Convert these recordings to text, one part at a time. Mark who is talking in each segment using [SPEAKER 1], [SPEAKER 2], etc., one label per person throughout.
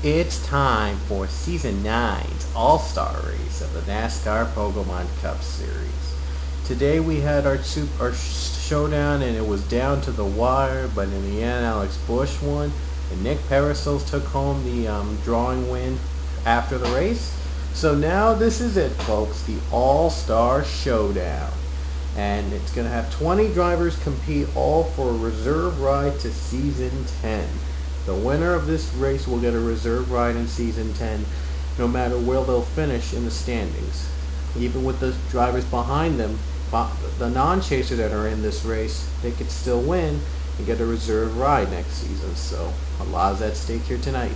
[SPEAKER 1] It's time for Season 9's All-Star Race of the NASCAR Pokemon Cup Series. Today we had our showdown and it was down to the wire, but in the end Alex Bush won and Nick Parasols took home the drawing win after the race. So now this is it, folks, the All-Star Showdown. And it's going to have 20 drivers compete, all for a reserve ride to Season 10. The winner of this race will get a reserve ride in Season 10, no matter where they'll finish in the standings. Even with the drivers behind them, the non-chasers that are in this race, they could still win and get a reserve ride next season. So a lot is at stake here tonight.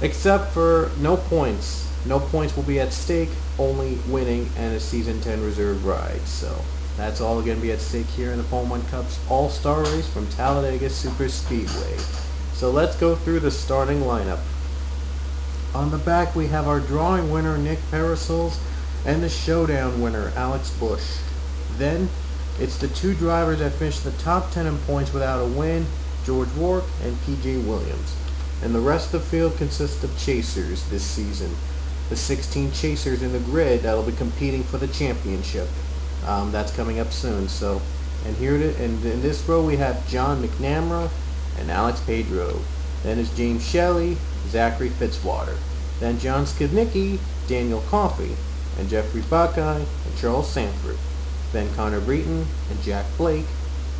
[SPEAKER 1] Except for no points. No points will be at stake, only winning and a Season 10 reserve ride. So that's all going to be at stake here in the Pokemon Cup's All-Star Race from Talladega Super Speedway. So let's go through the starting lineup. On the back we have our drawing winner Nick Parasols and the showdown winner Alex Bush. Then it's the two drivers that finished the top 10 in points without a win, George Rourke and PJ Williams. And the rest of the field consists of chasers this season. The 16 chasers in the grid that'll be competing for the championship. That's coming up soon. So, and in this row we have John McNamara and Alex Pedro. Then is James Shelley, Zachary Fitzwater. Then John Skidnicki, Daniel Coffey, and Jeffrey Buckeye and Charles Sanford. Then Connor Breton and Jack Blake,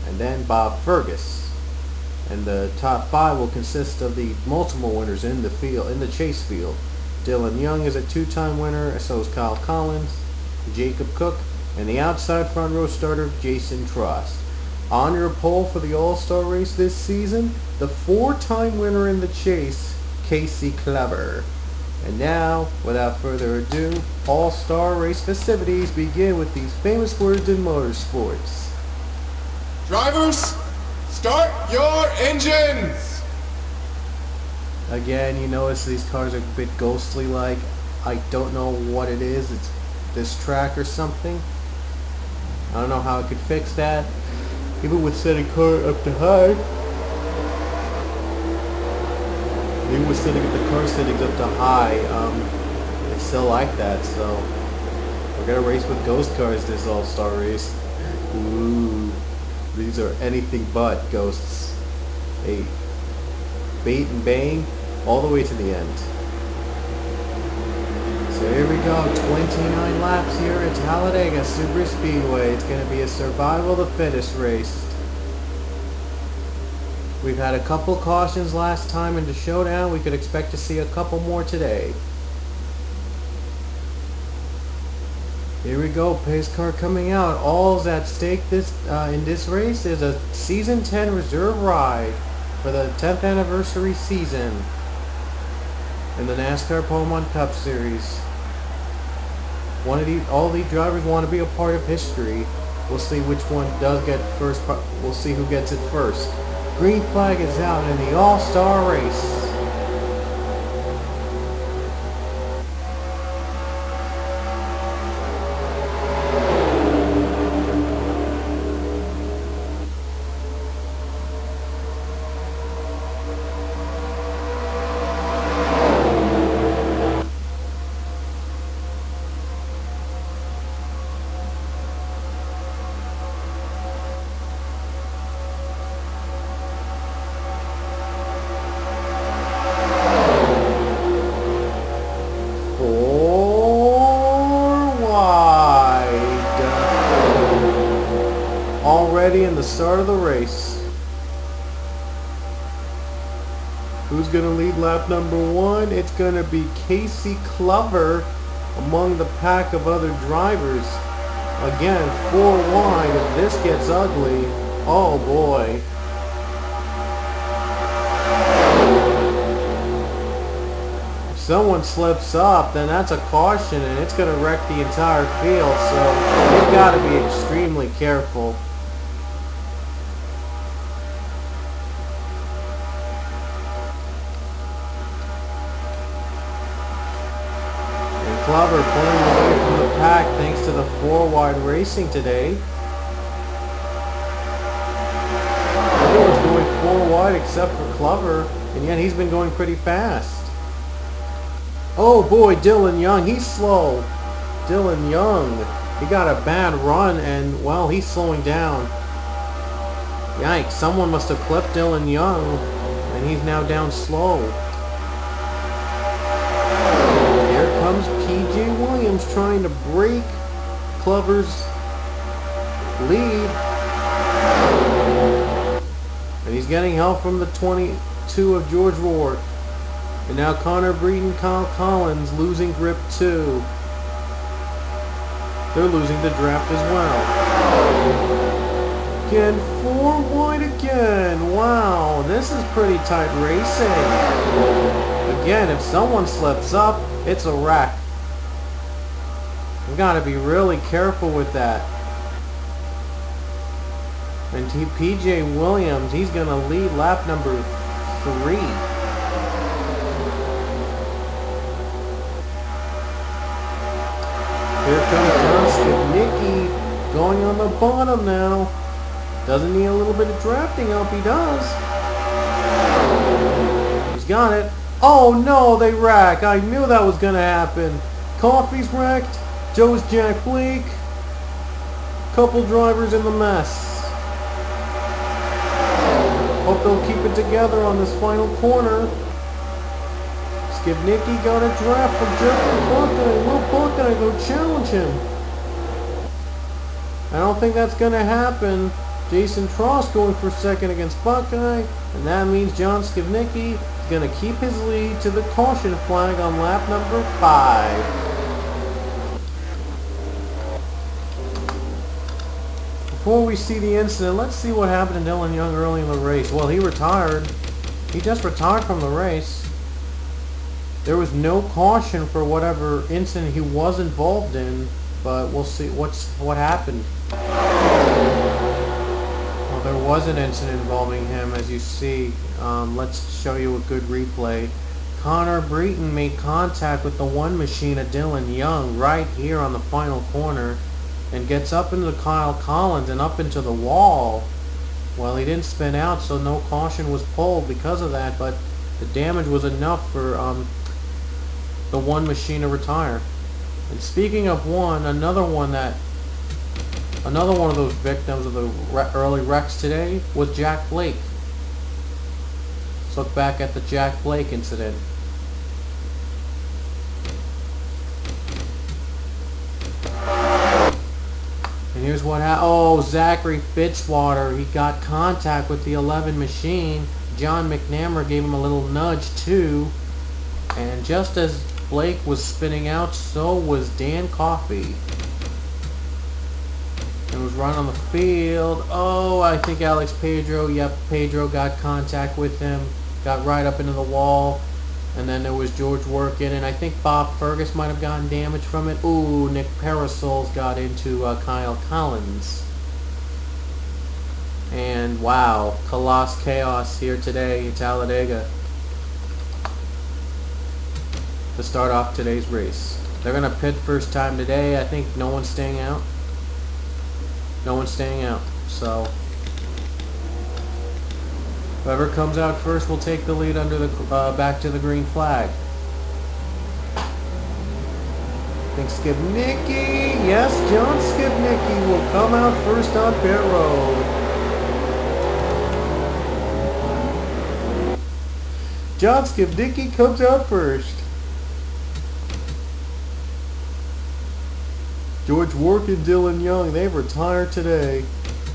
[SPEAKER 1] and then Bob Fergus. And the top 5 will consist of the multiple winners in the chase field. Dylan Young is a 2-time winner, so is Kyle Collins, Jacob Cook, and the outside front row starter Jason Trost. On your poll for the All-Star race this season, the 4-time winner in the chase, Casey Clever. And now, without further ado, All-Star race festivities begin with these famous words in motorsports.
[SPEAKER 2] Drivers, start your engines!
[SPEAKER 1] Again, you notice these cars are a bit ghostly-like. I don't know what it is. It's this track or something. I don't know how I could fix that. Even with setting car up to high, even with setting up the car settings up to high, it's still like that. So we're gonna race with ghost cars this All-Star race. Ooh, these are anything but ghosts. Hey, bait and bang all the way to the end. So here we go, 29 laps here at Talladega Super Speedway. It's going to be a survival of the fittest race. We've had a couple cautions last time in the showdown. We could expect to see a couple more today. Here we go, pace car coming out. All's at stake in this race is a Season 10 reserve ride for the 10th anniversary season in the NASCAR Pokemon Cup Series. All these drivers want to be a part of history. We'll see which one does get first. We'll see who gets it first. Green flag is out in the All-Star race. Already in the start of the race. Who's going to lead lap number 1? It's going to be Casey Clever among the pack of other drivers. Again, 4 wide. If this gets ugly, oh boy. If someone slips up, then that's a caution and it's going to wreck the entire field. So they've got to be extremely careful. Glover pulling away from the pack thanks to the 4-wide racing today. Everyone's going 4 wide except for Glover, and yet he's been going pretty fast. Oh boy, Dylan Young, he's slow. Dylan Young, he got a bad run and, well, he's slowing down. Yikes, someone must have clipped Dylan Young, and he's now down slow. Comes P.J. Williams trying to break Glover's lead. And he's getting help from the 22 of George Rourke. And now Connor Breeden, Kyle Collins losing grip too. They're losing the draft as well. Again, 4 wide again. Wow, this is pretty tight racing. Again, if someone slips up, it's a wreck. We gotta be really careful with that. And P.J. Williams, he's gonna lead lap number 3. Here comes John Skibnicki going on the bottom now. Doesn't need a little bit of drafting help, he does. He's got it. Oh no, they wreck. I knew that was gonna happen. Coffee's wrecked. Joe's Jack Blake. Couple drivers in the mess. Hope they'll keep it together on this final corner. Skibnicki got a draft from Jeffrey Buckeye. Will Buckeye go challenge him? I don't think that's gonna happen. Jason Tross going for second against Buckeye, and that means John Skibnicki is going to keep his lead to the caution flag on lap number 5. Before we see the incident, let's see what happened to Dylan Young early in the race. Well, he retired. He just retired from the race. There was no caution for whatever incident he was involved in, but we'll see what happened. There was an incident involving him, as you see. Let's show you a good replay. Connor Breeden made contact with the one machine of Dylan Young right here on the final corner and gets up into Kyle Collins and up into the wall. Well, he didn't spin out, so no caution was pulled because of that, but the damage was enough for the one machine to retire. And speaking of one, another one of those victims of the early wrecks today was Jack Blake. Let's look back at the Jack Blake incident. And here's what happened. Oh, Zachary Fitzwater, he got contact with the 11 machine. John McNamara gave him a little nudge too. And just as Blake was spinning out, so was Dan Coffey. It was run on the field. Oh, I think Alex Pedro. Yep, Pedro got contact with him. Got right up into the wall. And then there was George Workin. And I think Bob Fergus might have gotten damage from it. Ooh, Nick Parasols got into Kyle Collins. And wow, Coloss Chaos here today at Talladega to start off today's race. They're going to pit first time today. I think no one's staying out. No one's staying out, so whoever comes out first will take the lead under the back to the green flag. I think Skibnicki, yes, John Skibnicki will come out first on pit road. John Skibnicki comes out first. George Rourke and Dylan Young, they've retired today.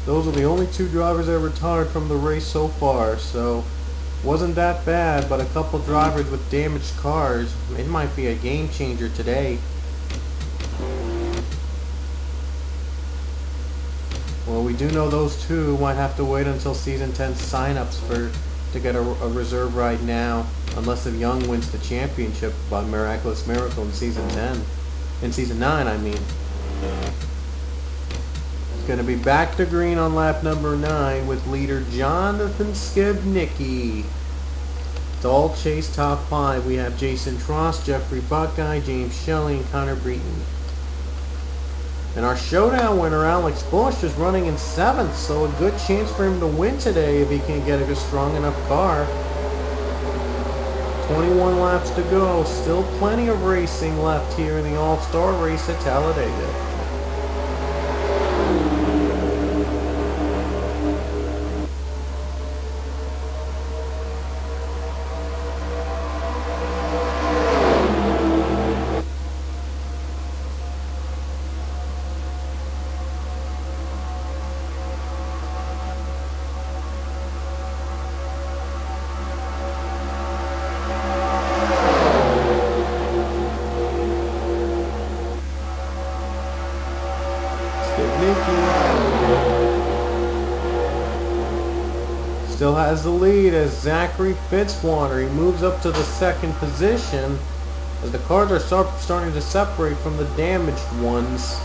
[SPEAKER 1] Those are the only 2 drivers that retired from the race so far, so wasn't that bad, but a couple drivers with damaged cars. It might be a game changer today. Well, we do know those two might have to wait until Season 10 sign-ups to get a reserve ride now, unless if Young wins the championship by miraculous miracle in Season 10. In Season 9, I mean. It's going to be back to green on lap number 9 with leader Jonathan Skebnicki. It's all chase top 5. We have Jason Trost, Jeffrey Buckeye, James Shelley, and Connor Breton. And our showdown winner, Alex Bush, is running in 7th, so a good chance for him to win today if he can get a strong enough car. 21 laps to go. Still plenty of racing left here in the All-Star race at Talladega. Still has the lead as Zachary Fitzwater. He moves up to the 2nd position as the cars are starting to separate from the damaged ones.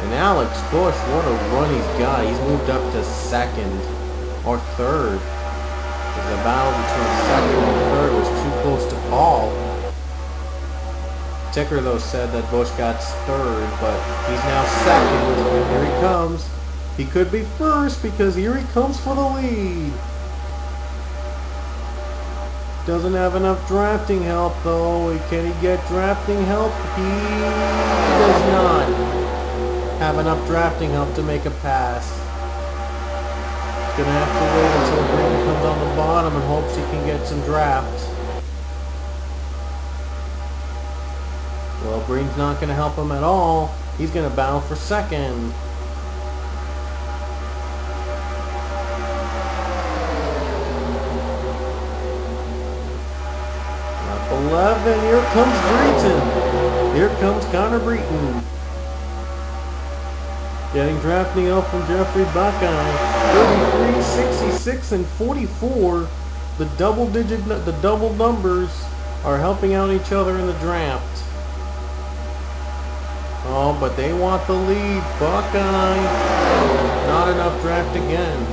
[SPEAKER 1] And Alex Bush, what a run he's got. He's moved up to 2nd or 3rd. The battle between 2nd and 3rd was too close to call. Ticker though said that Bush got 3rd, but he's now 2nd. Here he comes. He could be 1st because here he comes for the lead. Doesn't have enough drafting help though. Can he get drafting help? He does not have enough drafting help to make a pass. He's gonna have to wait until Green comes on the bottom and hopes he can get some draft. Well, Green's not gonna help him at all. He's gonna battle for 2nd. Lap 11, here comes Breton. Here comes Connor Breton. Getting drafting help from Jeffrey Buckeye. 33, 66, and 44. The double numbers are helping out each other in the draft. Oh, but they want the lead. Buckeye. Not enough draft again.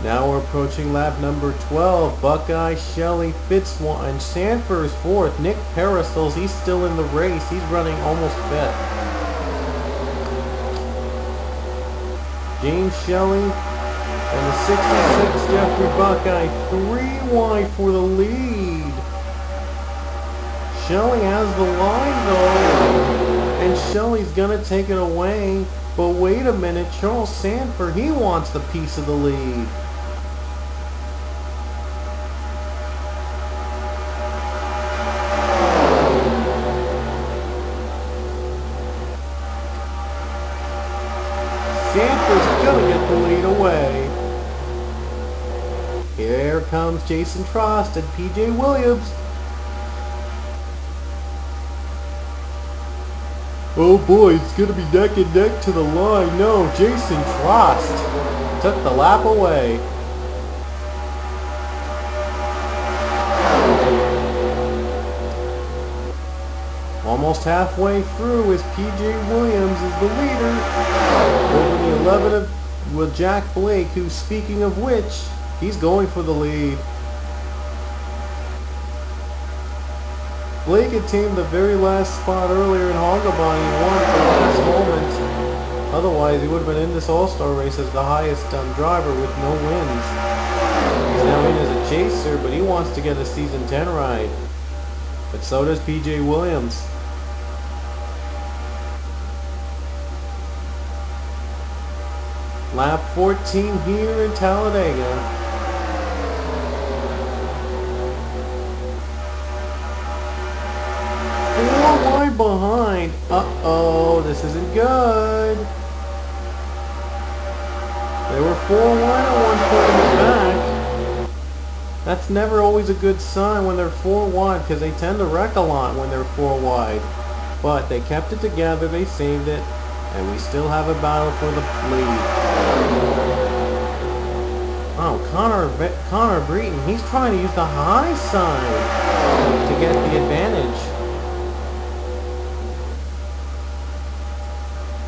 [SPEAKER 1] Now we're approaching lap number 12. Buckeye, Shelley, Fitzwater, and Sanford is 4th. Nick Parasols, he's still in the race. He's running almost 5th. James Shelley and the 66 Jeffrey Buckeye 3 wide for the lead. Shelley has the line though, and Shelley's gonna take it away. But wait a minute, Charles Sanford, he wants the piece of the lead. Sanford's gonna get the lead away. Here comes Jason Trost and PJ Williams. Oh boy, it's gonna be neck and neck to the line. No, Jason Trost took the lap away. Almost halfway through as PJ Williams is the leader over the 11 with Jack Blake, who, speaking of which, he's going for the lead. Blake attained the very last spot earlier in Hogabon. He won at the last moment. Otherwise, he would have been in this All-Star race as the highest driver with no wins. He's now in as a chaser, but he wants to get a Season 10 ride. But so does PJ Williams. Lap 14 here in Talladega. Behind. Uh-oh, this isn't good. They were 4-1 at one point in the back. That's never always a good sign when they're 4 wide, because they tend to wreck a lot when they're 4 wide. But they kept it together, they saved it, and we still have a battle for the lead. Oh, Connor Breton, he's trying to use the high side to get the advantage.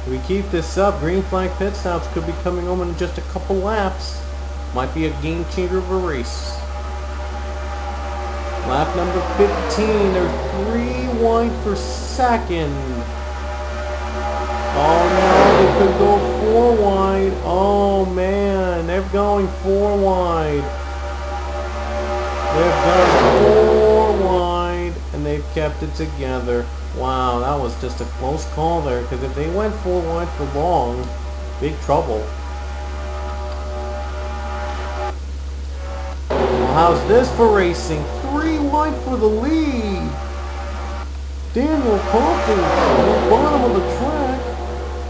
[SPEAKER 1] If we keep this up, green flag pit stops could be coming home in just a couple laps. Might be a game changer of a race. Lap number 15, they're 3 wide for second. Oh no, they could go 4 wide. Oh man, they're going 4 wide. They've gone 4 wide, and they've kept it together. Wow, that was just a close call there, because if they went 4 wide for long, big trouble. Well, how's this for racing? 3 wide for the lead. Daniel Coffey at the bottom of the track.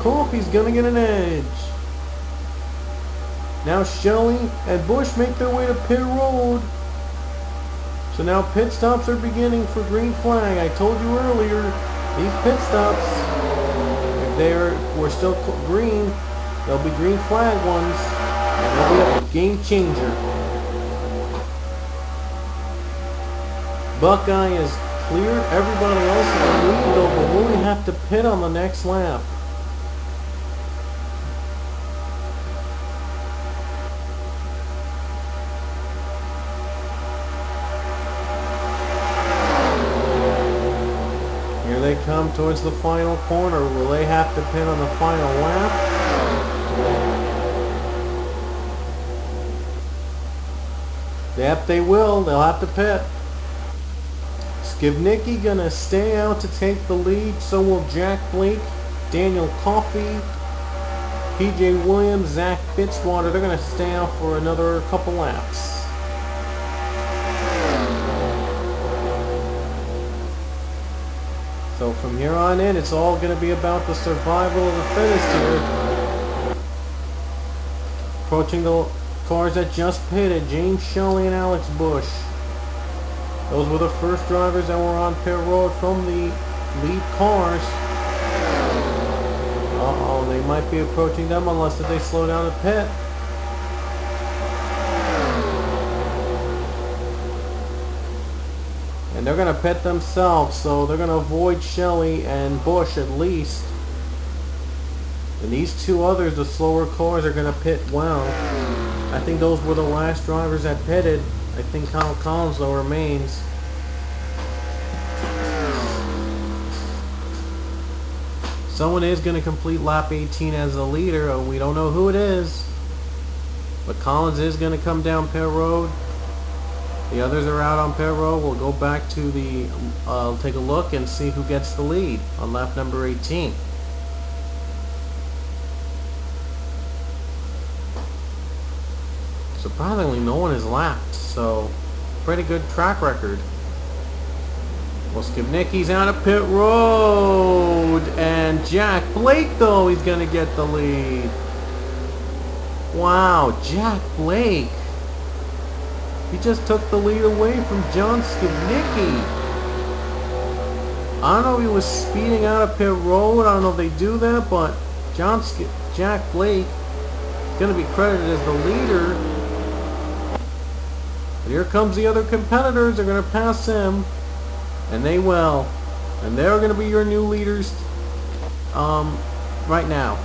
[SPEAKER 1] Coffey's gonna get an edge. Now Shelley and Bush make their way to pit road. So now pit stops are beginning for green flag. I told you earlier, these pit stops, if we're still green, they'll be green flag ones, and they'll be a game changer. Buckeye has cleared everybody else in the lead though, but will we have to pit on the next lap? Here they come towards the final corner. Will they have to pit on the final lap? Yep, they will. They'll have to pit. Skibnicki gonna stay out to take the lead. So will Jack Blake, Daniel Coffey, PJ Williams, Zach Fitzwater. They're gonna stay out for another couple laps. So from here on in, it's all going to be about the survival of the fittest here. Approaching the cars that just pitted, James Shelley and Alex Bush. Those were the first drivers that were on pit road from the lead cars. Uh-oh, they might be approaching them unless they slow down the pit. And they're going to pit themselves, so they're going to avoid Shelley and Bush at least. And these 2 others, the slower cars, are going to pit well. I think those were the last drivers that pitted. I think Kyle Collins, though, remains. Someone is going to complete lap 18 as the leader. We don't know who it is. But Collins is going to come down pit road. The others are out on pit road. We'll go back to the, take a look and see who gets the lead on lap number 18. Surprisingly, no one has lapped, so pretty good track record. Well, Skibnicki's out of pit road, and Jack Blake, though, he's going to get the lead. Wow, Jack Blake. He just took the lead away from John Skibnicki. I don't know if he was speeding out of pit road. I don't know if they do that, but Jack Blake is going to be credited as the leader. And here comes the other competitors. They're going to pass him, and they will. And they're going to be your new leaders right now.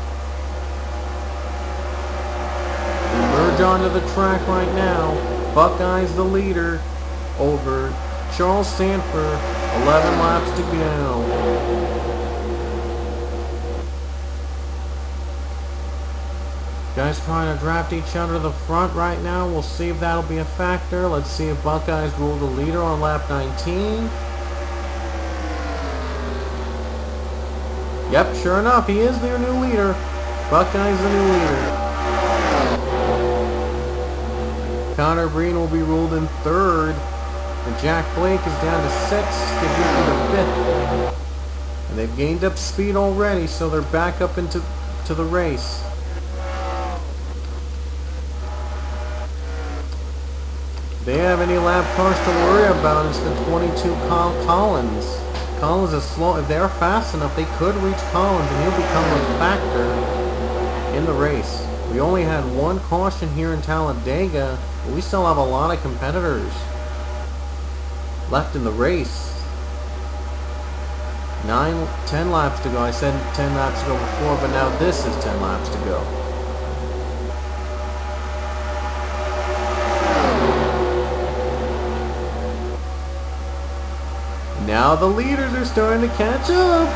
[SPEAKER 1] We merge onto the track right now. Buckeye's the leader over Charles Sanford. 11 laps to go. Guys trying to draft each other to the front right now. We'll see if that'll be a factor. Let's see if Buckeyes rule the leader on lap 19. Yep, sure enough, he is their new leader. Buckeyes the new leader. Connor Breen will be ruled in 3rd, and Jack Blake is down to 6th, Skibnicki to 5th. And they've gained up speed already, so they're back up into the race. they have any lap cars to worry about, it's the 22 Collins. Collins is slow. If they're fast enough, they could reach Collins, and he'll become a factor in the race. We only had one caution here in Talladega, but we still have a lot of competitors left in the race. 10 laps to go. I said 10 laps to go before, but now this is 10 laps to go. Now the leaders are starting to catch up.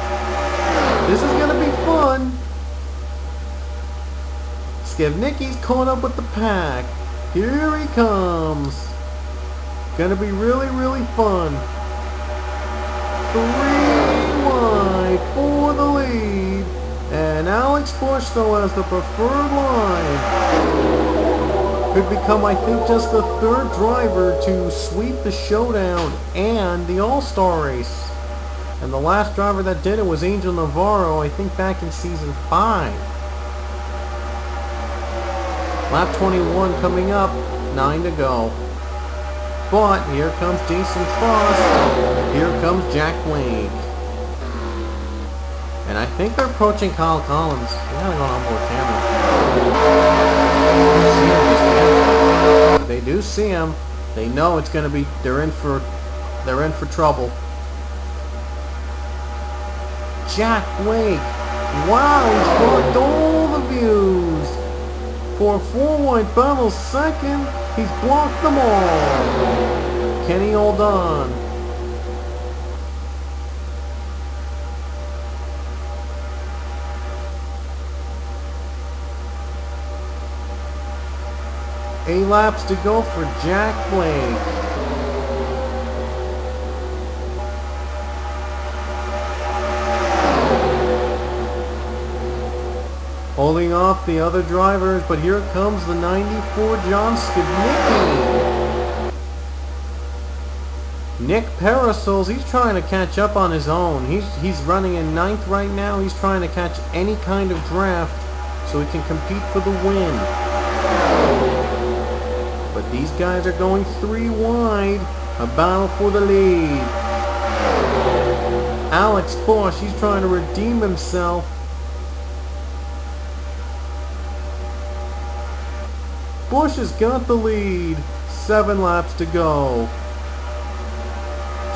[SPEAKER 1] This is going to be fun. Skevnicki's caught up with the pack. Here he comes. Going to be really, really fun. 3 wide for the lead. And Alex Busch, though, as the preferred line, could become, I think, just the third driver to sweep the showdown and the All-Star race. And the last driver that did it was Angel Navarro, I think back in season 5. Lap 21 coming up, 9 to go. But here comes Jason Frost, here comes Jack Blake. And I think they're approaching Kyle Collins. We gotta go on board camera. They do see him. They know it's gonna be. They're in for trouble. Jack Blake. Wow, he's blocked all the views. For 4 wide battle second, he's blocked them all. Can he hold on? Eight laps to go for Jack Blake. Holding off the other drivers, but here comes the 94 John Skevnicki. Nick Parasols, he's trying to catch up on his own. He's running in 9th right now. He's trying to catch any kind of draft so he can compete for the win. But these guys are going 3 wide. A battle for the lead. Alex Busch, he's trying to redeem himself. Busch has got the lead. 7 laps to go.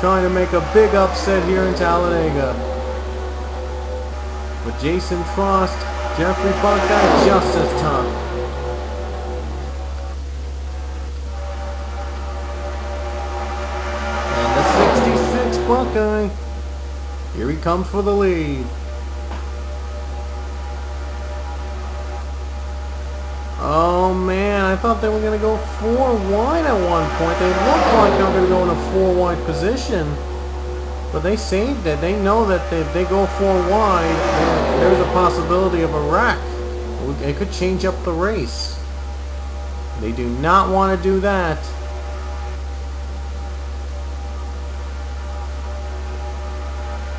[SPEAKER 1] Trying to make a big upset here in Talladega. With Jason Frost, Jeffrey Buckeye just as tough. Buckeye. Here he comes for the lead. Oh man, I thought they were going to go 4 wide at one point. They looked like they were going to go in a 4 wide position. But they saved it. They know that if they go 4 wide, there's a possibility of a wreck. It could change up the race. They do not want to do that.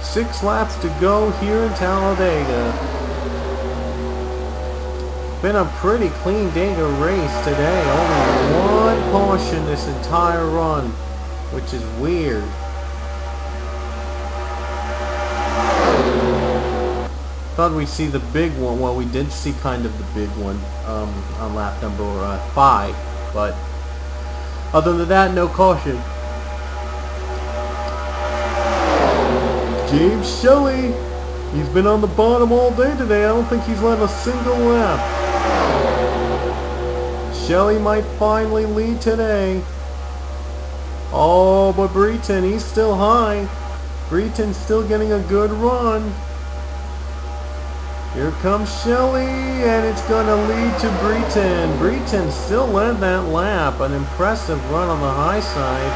[SPEAKER 1] Six laps to go here in Talladega. Been a pretty clean Dega race today. Only 1 caution this entire run, which is weird. Thought we'd see the big one. Well, we did see kind of the big one on lap number 5, but other than that, no caution. James Shelley, he's been on the bottom all day today. I don't think he's led a single lap. Shelley might finally lead today. Oh, but Breton, he's still high. Breton's still getting a good run. Here comes Shelley, and it's going to lead to Breton. Breton still led that lap. An impressive run on the high side.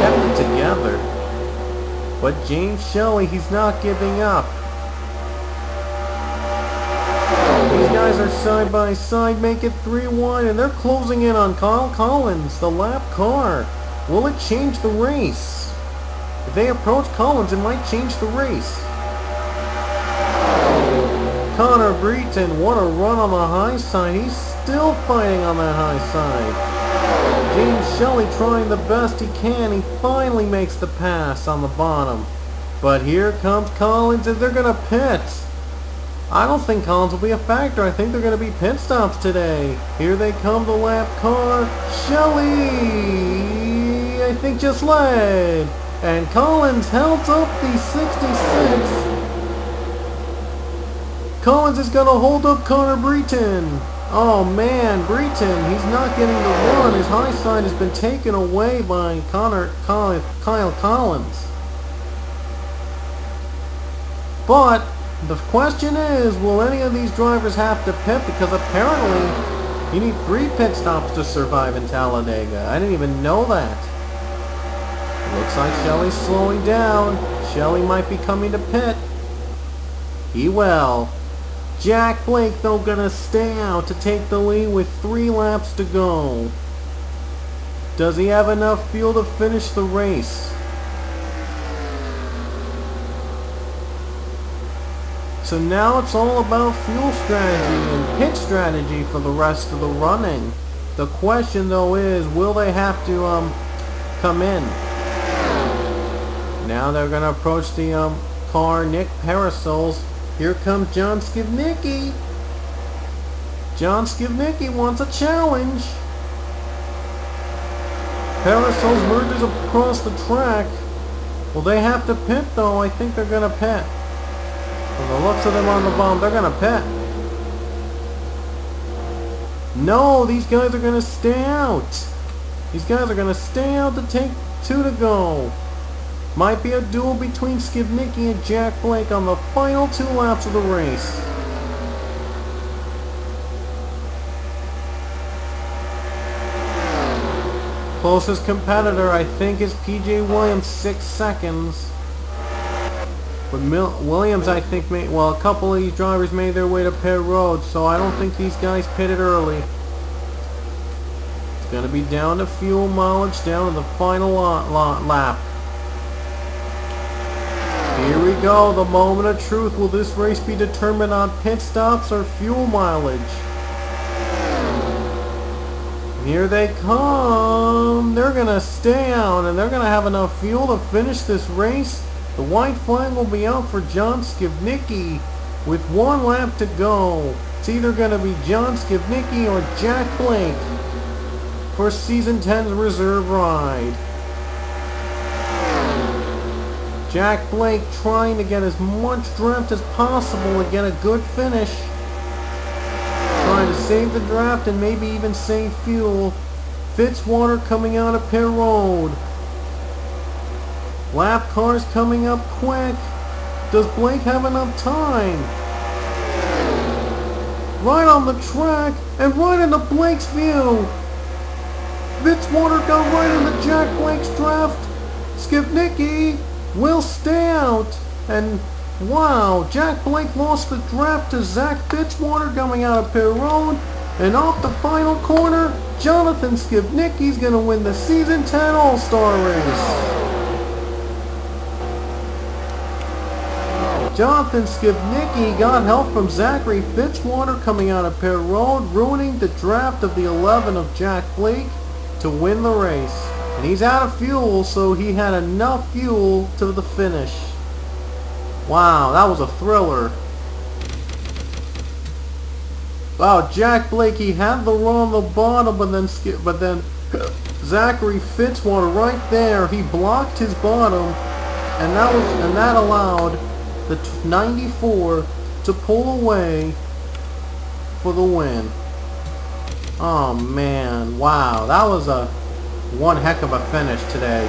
[SPEAKER 1] Kept it together. But James Shelley, he's not giving up. These guys are side by side, make it 3 wide, and they're closing in on Kyle Collins, the lap car. Will it change the race? If they approach Collins, it might change the race. Connor Breton, what a run on the high side. He's still fighting on that high side. James Shelley trying the best he can. He finally makes the pass on the bottom. But here comes Collins and they're going to pit. I don't think Collins will be a factor. I think they're going to be pit stops today. Here they come, the lap car. Shelley, I think, just led. And Collins held up the 66. Collins is going to hold up Connor Breton. Oh man, Breton, he's not getting the run. His high side has been taken away by Kyle Collins. But the question is, will any of these drivers have to pit? Because apparently you need 3 pit stops to survive in Talladega. I didn't even know that. Looks like Shelley's slowing down. Shelley might be coming to pit. He will. Jack Blake, though, gonna stay out to take the lead with 3 laps to go. Does he have enough fuel to finish the race? So now it's all about fuel strategy and pit strategy for the rest of the running. The question, though, is will they have to come in? Now they're gonna approach the car, Nick Parasols. Here comes John Skivnicki. John Skivnicki wants a challenge. Parasols merges across the track. Will they have to pit, though? I think they're going to pit. From the looks of them on the bottom, they're going to pit. No, these guys are going to stay out. These guys are going to stay out to take 2 to go. Might be a duel between Skivnicki and Jack Blake on the final 2 laps of the race. Closest competitor, I think, is P.J. Williams, 6 seconds. But Williams, I think, a couple of these drivers made their way to pit road, so I don't think these guys pitted early. It's going to be down to fuel mileage, down to the final lap. Here we go, the moment of truth. Will this race be determined on pit stops or fuel mileage? Here they come. They're going to stay out and they're going to have enough fuel to finish this race. The white flag will be out for John Skivnicki with 1 lap to go. It's either going to be John Skivnicki or Jack Blake for Season 10's reserve ride. Jack Blake trying to get as much draft as possible and get a good finish. Trying to save the draft and maybe even save fuel. Fitzwater coming out of pit road. Lap cars coming up quick. Does Blake have enough time? Right on the track and right into Blake's view. Fitzwater got right into Jack Blake's draft. Skivnicki will stay out, and wow, Jack Blake lost the draft to Zach Fitzwater coming out of pit road, and off the final corner, Jonathan Skivnicki's going to win the Season 10 All-Star race. Jonathan Skivnicki got help from Zachary Fitzwater coming out of pit road, ruining the draft of the 11 of Jack Blake to win the race. And he's out of fuel, so he had enough fuel to the finish. Wow, that was a thriller. Wow, Jack Blake, he had the run on the bottom, but then Zachary Fitzwater right there, he blocked his bottom, and that allowed the 94 to pull away for the win. Oh man, wow, that was one heck of a finish today.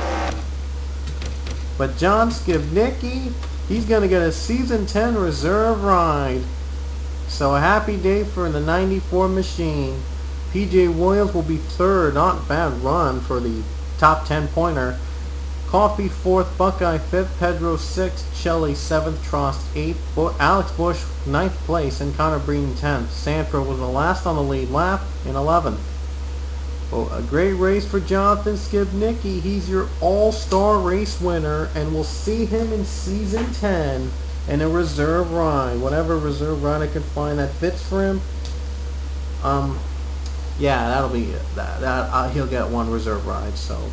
[SPEAKER 1] But John Skivnicki, he's going to get a Season 10 reserve ride. So a happy day for the 94 machine. P.J. Williams will be 3rd. Not a bad run for the top 10 pointer. Coffey 4th, Buckeye 5th, Pedro 6th, Shelley 7th, Trost 8th, Alex Bush 9th place, and Connor Breen 10th. Sanford was the last on the lead lap in 11th. Well, a great race for Jonathan Skivnicki. He's your all-star race winner, and we'll see him in Season 10 in a reserve ride. Whatever reserve ride I can find that fits for him. Yeah, that'll be it. He'll get one reserve ride. So,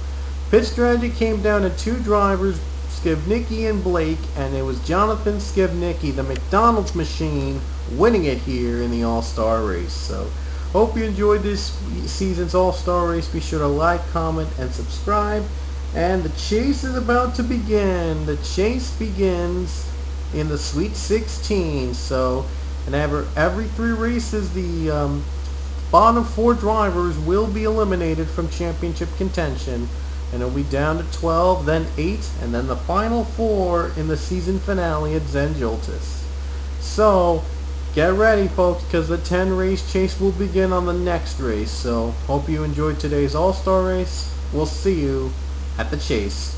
[SPEAKER 1] pit strategy came down to two drivers, Skivnicki and Blake, and it was Jonathan Skivnicki, the McDonald's machine, winning it here in the All-Star race. So, hope you enjoyed this season's All-Star race. Be sure to like, comment, and subscribe. And the chase is about to begin. The chase begins in the Sweet 16. So, and every three races, the bottom four drivers will be eliminated from championship contention, and it'll be down to 12, then 8, and then the final 4 in the season finale at Zenjoltis. So, get ready, folks, because the 10 race chase will begin on the next race. So, hope you enjoyed today's All-Star race. We'll see you at the chase.